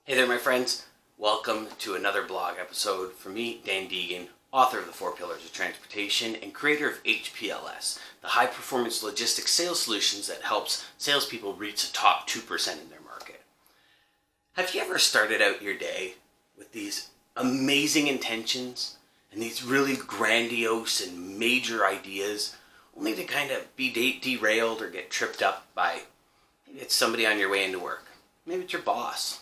Hey there, my friends. Welcome to another blog episode from me, Deigan, author of The 4 Pillars of Transportation and creator of HPLS, the high-performance logistics sales solutions that helps salespeople reach the top 2% in their market. Have you ever started out your day with these amazing intentions and these really grandiose and major ideas, only to kind of be derailed or get tripped up by maybe it's somebody on your way into work, maybe it's your boss,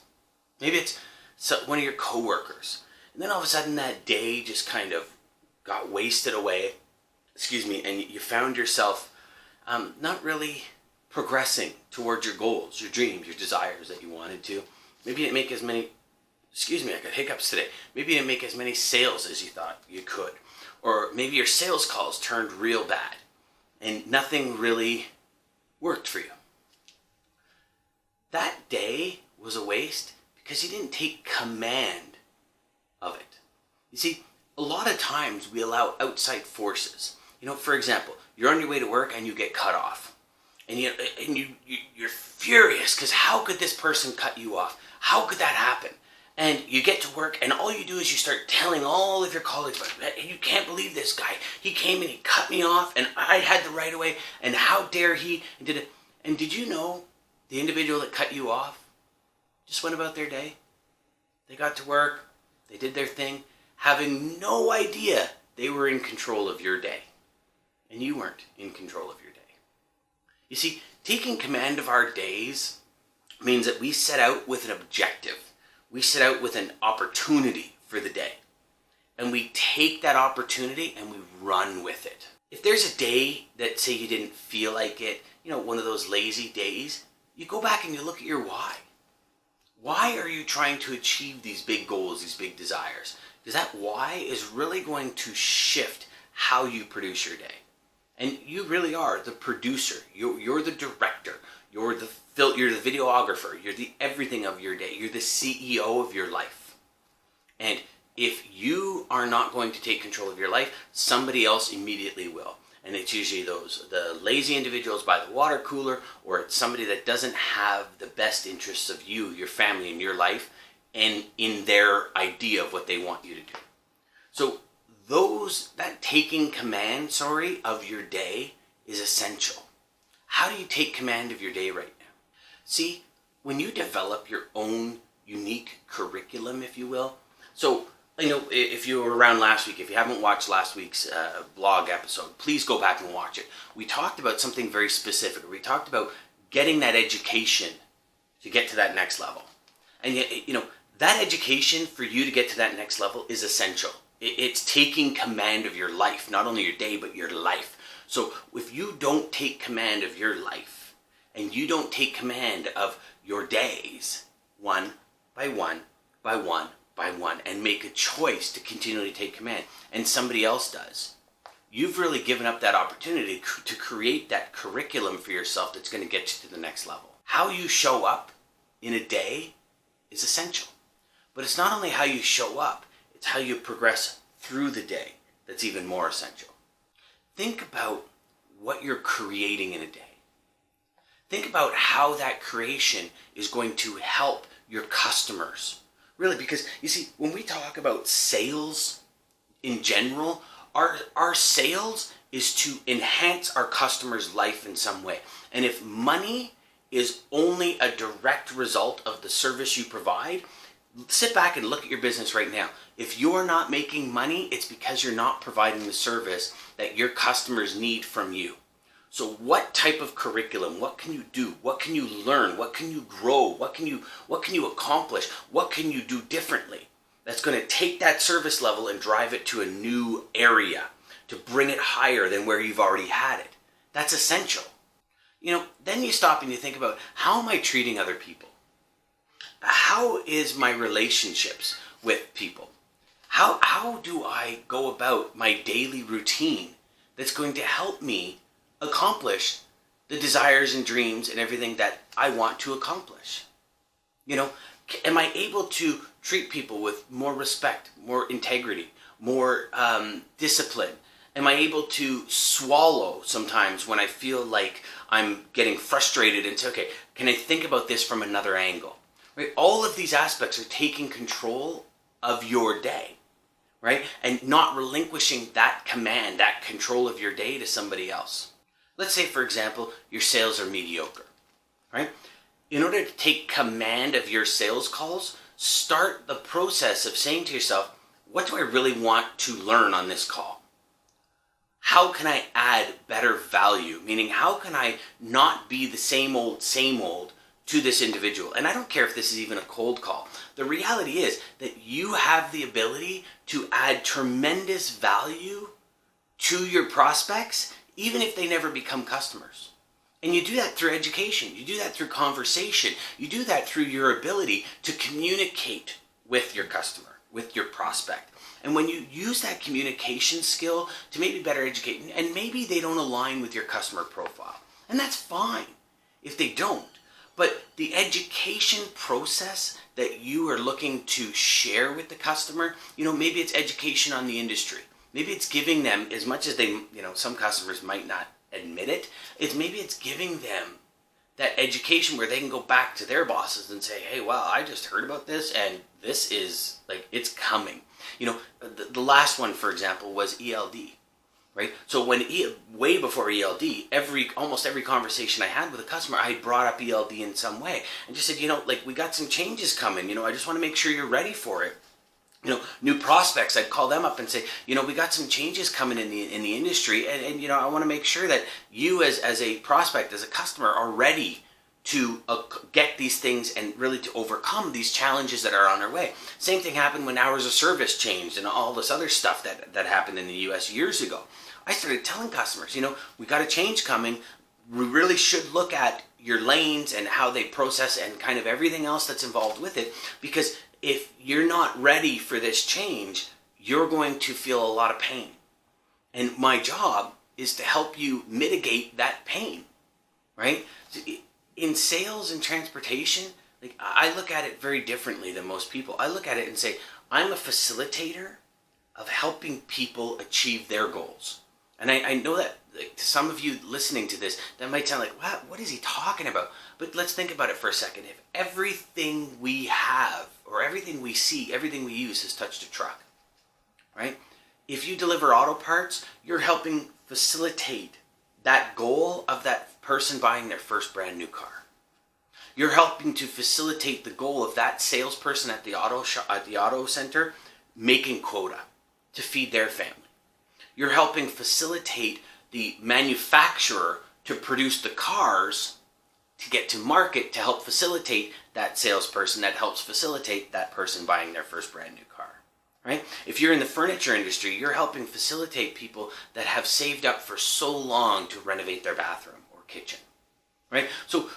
maybe it's one of your coworkers, and then all of a sudden that day just kind of got wasted away, and you found yourself not really progressing towards your goals, your dreams, your desires that you wanted to. Maybe you didn't make as many, I got hiccups today. Maybe you didn't make as many sales as you thought you could. Or maybe your sales calls turned real bad and nothing really worked for you. That day was a waste because you didn't take command of it. You see, a lot of times we allow outside forces. For example, you're on your way to work and you get cut off. And you're furious because how could this person cut you off? How could that happen? And you get to work and all you do is you start telling all of your colleagues, you can't believe this guy. He came and he cut me off and I had the right of way and how dare he? And did you know the individual that cut you off just went about their day? They got to work, they did their thing, having no idea they were in control of your day. And you weren't in control of your day. You see, taking command of our days means that we set out with an objective. We set out with an opportunity for the day. And we take that opportunity and we run with it. If there's a day that, say, you didn't feel like it, one of those lazy days, you go back and you look at your why. Why are you trying to achieve these big goals, these big desires? Because that why is really going to shift how you produce your day. And you really are the producer. You're the director. You're the videographer. You're the everything of your day. You're the CEO of your life. And if you are not going to take control of your life, somebody else immediately will. And it's usually the lazy individuals by the water cooler, or it's somebody that doesn't have the best interests of you, your family, and your life, and in their idea of what they want you to do. So that taking command, of your day is essential. How do you take command of your day right now? See, when you develop your own unique curriculum, if you will. So, if you were around last week, if you haven't watched last week's blog episode, please go back and watch it. We talked about something very specific. We talked about getting that education to get to that next level. And yet, that education for you to get to that next level is essential. It's taking command of your life, not only your day, but your life. So if you don't take command of your life and you don't take command of your days, one by one, and make a choice to continually take command, and somebody else does, you've really given up that opportunity to create that curriculum for yourself that's going to get you to the next level. How you show up in a day is essential. But it's not only how you show up, it's how you progress through the day that's even more essential. Think about what you're creating in a day. Think about how that creation is going to help your customers. Really, because you see, when we talk about sales in general, our sales is to enhance our customer's life in some way. And if money is only a direct result of the service you provide, sit back and look at your business right now. If you're not making money, it's because you're not providing the service that your customers need from you. So what type of curriculum, what can you do? What can you learn? What can you grow? What can you accomplish? What can you do differently that's going to take that service level and drive it to a new area, to bring it higher than where you've already had it? That's essential. Then you stop and you think about, how am I treating other people? How is my relationships with people? How do I go about my daily routine that's going to help me accomplish the desires and dreams and everything that I want to accomplish? Am I able to treat people with more respect, more integrity, more discipline? Am I able to swallow sometimes when I feel like I'm getting frustrated and say, okay, can I think about this from another angle? right? All of these aspects are taking control of your day, right? And not relinquishing that command, that control of your day to somebody else. Let's say, for example, your sales are mediocre, right? In order to take command of your sales calls, start the process of saying to yourself, what do I really want to learn on this call? How can I add better value? Meaning, how can I not be the same old to this individual? And I don't care if this is even a cold call. The reality is that you have the ability to add tremendous value to your prospects, even if they never become customers. And you do that through education. You do that through conversation. You do that through your ability to communicate with your customer, with your prospect. And when you use that communication skill to maybe better educate, and maybe they don't align with your customer profile, and that's fine if they don't. But the education process that you are looking to share with the customer, maybe it's education on the industry. Maybe it's giving them, as much as they, some customers might not admit it, maybe it's giving them that education where they can go back to their bosses and say, hey, wow, I just heard about this and this is it's coming. The last one, for example, was ELD, right? So way before ELD, almost every conversation I had with a customer, I brought up ELD in some way and just said, we got some changes coming, I just want to make sure you're ready for it. New prospects, I'd call them up and say, we got some changes coming in the industry, and I want to make sure that you as a prospect, as a customer, are ready to get these things and really to overcome these challenges that are on our way. Same thing happened when hours of service changed and all this other stuff that happened in the US years ago. I started telling customers, we got a change coming. We really should look at your lanes and how they process and kind of everything else that's involved with it, because if you're not ready for this change, you're going to feel a lot of pain. And my job is to help you mitigate that pain, right? So in sales and transportation, I look at it very differently than most people. I look at it and say, I'm a facilitator of helping people achieve their goals. And I know that to some of you listening to this, that might sound like, what is he talking about? But let's think about it for a second. If everything we have, or everything we see, everything we use has touched a truck, right? If you deliver auto parts, you're helping facilitate that goal of that person buying their first brand new car. You're helping to facilitate the goal of that salesperson at the auto center making quota to feed their family. You're helping facilitate the manufacturer to produce the cars to get to market to help facilitate that salesperson that helps facilitate that person buying their first brand new car, right? If you're in the furniture industry, you're helping facilitate people that have saved up for so long to renovate their bathroom or kitchen, right? So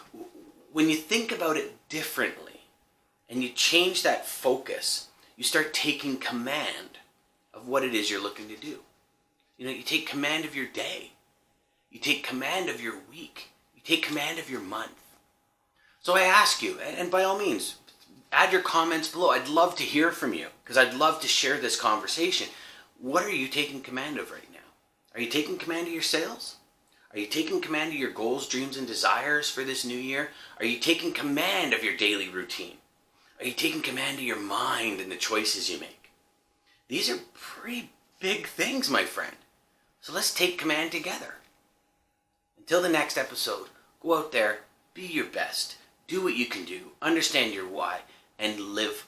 when you think about it differently and you change that focus, you start taking command of what it is you're looking to do. You take command of your day. You take command of your week. You take command of your month. So I ask you, and by all means, add your comments below. I'd love to hear from you because I'd love to share this conversation. What are you taking command of right now? Are you taking command of your sales? Are you taking command of your goals, dreams, and desires for this new year? Are you taking command of your daily routine? Are you taking command of your mind and the choices you make? These are pretty big things, my friend. So let's take command together. Until the next episode, go out there, be your best, do what you can do, understand your why, and live